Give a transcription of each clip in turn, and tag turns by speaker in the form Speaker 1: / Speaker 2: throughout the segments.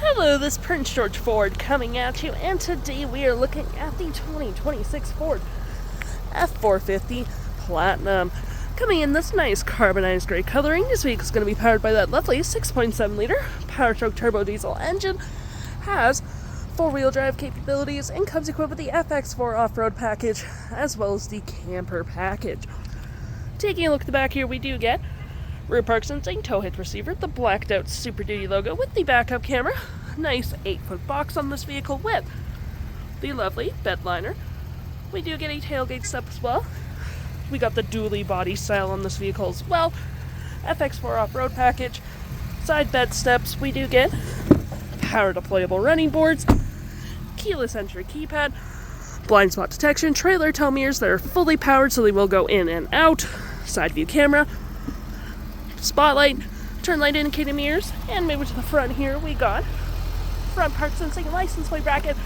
Speaker 1: Hello, this is Prince George Ford coming at you, and today we are looking at the 2026 Ford F-450 Platinum. Coming in this nice carbonized gray coloring, this vehicle is going to be powered by that lovely 6.7 liter PowerScope turbo diesel engine, has four-wheel drive capabilities, and comes equipped with the FX4 Off-Road Package, as well as the Camper Package. Taking a look at the back here, we do get rear park sensing, tow hitch receiver, the blacked out Super Duty logo with the backup camera, nice 8-foot box on this vehicle with the lovely Bedliner. We do get a tailgate step as well. We got the dually body style on this vehicle as well. FX4 Off-Road Package, side bed steps. We do get Power-Deployable running boards, keyless entry keypad, blind spot detection, trailer tow mirrors that are fully powered so they will go in and out, side view camera, spotlight, turn light indicating mirrors, and moving to the front here, we got front park sensing, license plate bracket,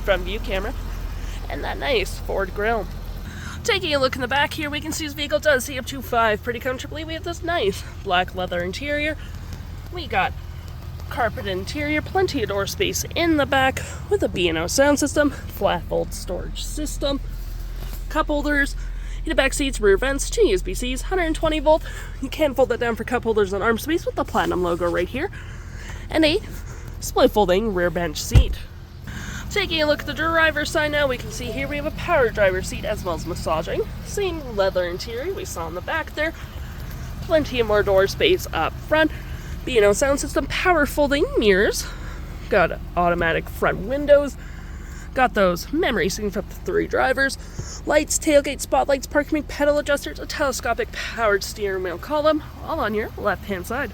Speaker 1: front view camera, and that nice Ford grille. Taking a look in the back here, we can see this vehicle does see up to 5 pretty comfortably. We have this nice black leather interior. We got carpet interior, plenty of door space in the back with a B&O sound system, flat fold storage system, cup holders, heated back seats, rear vents, 2 USB-Cs, 120 volt. You can fold that down for cup holders and arm space with the Platinum logo right here, and a split folding rear bench seat. Taking a look at the driver's side now, we can see here we have a power driver seat as well as massaging. Same leather interior we saw in the back there. Plenty of more door space up front. B&O sound system, power folding mirrors. Got automatic front windows. Got those memory seating for up to 3 drivers. Lights, tailgate spotlights, parking brake pedal adjusters, a telescopic powered steering wheel column, all on your left-hand side.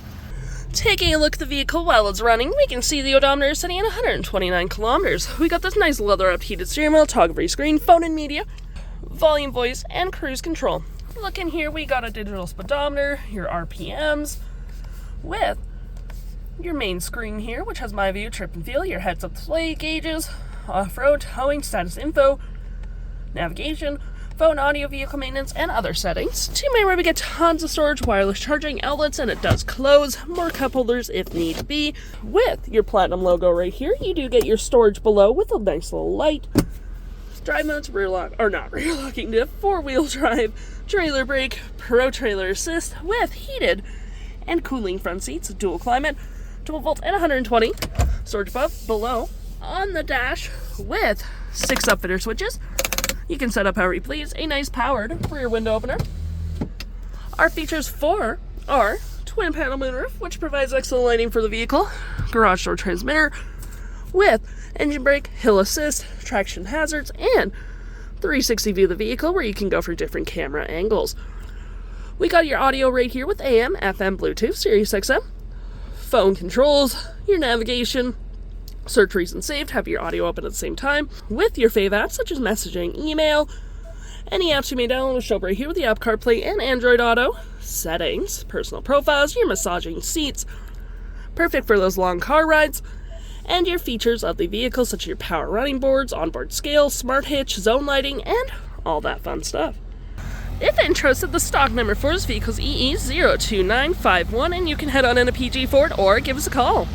Speaker 1: Taking a look at the vehicle while it's running, we can see the odometer is sitting at 129 kilometers. We got this nice leather-wrapped heated steering wheel, toggle-free screen, phone and media, volume, voice, and cruise control. Look in here, we got a digital speedometer, your RPMs, with your main screen here, which has my view, trip and feel, your heads-up display gauges, off-road, towing, status info, navigation, phone, audio, vehicle maintenance, and other settings. To my right, we get tons of storage, wireless charging outlets, and it does close. More cup holders if need be. With your Platinum logo right here, you do get your storage below with a nice little light. Drive modes, rear lock, or not rear locking diff, 4-wheel drive, trailer brake, pro trailer assist with heated and cooling front seats, dual climate, 12 volt and 120. Storage above, below, on the dash with 6 Upfitter switches. You can set up however you please. A nice powered rear window opener. Our features for are twin panel moonroof, which provides excellent lighting for the vehicle, garage door transmitter with engine brake, hill assist, traction hazards, and 360 view of the vehicle where you can go for different camera angles. We got your audio right here with AM, FM, Bluetooth, Sirius XM, phone controls, your navigation, search recent saved, have your audio open at the same time, with your fave apps such as messaging, email, any apps you may download will show up right here with the Apple CarPlay and Android Auto, settings, personal profiles, your massaging seats, perfect for those long car rides, and your features of the vehicle such as your power running boards, onboard scale, smart hitch, zone lighting, and all that fun stuff. If interested, the stock number for this vehicle is EE02951, and you can head on into PG Ford or give us a call.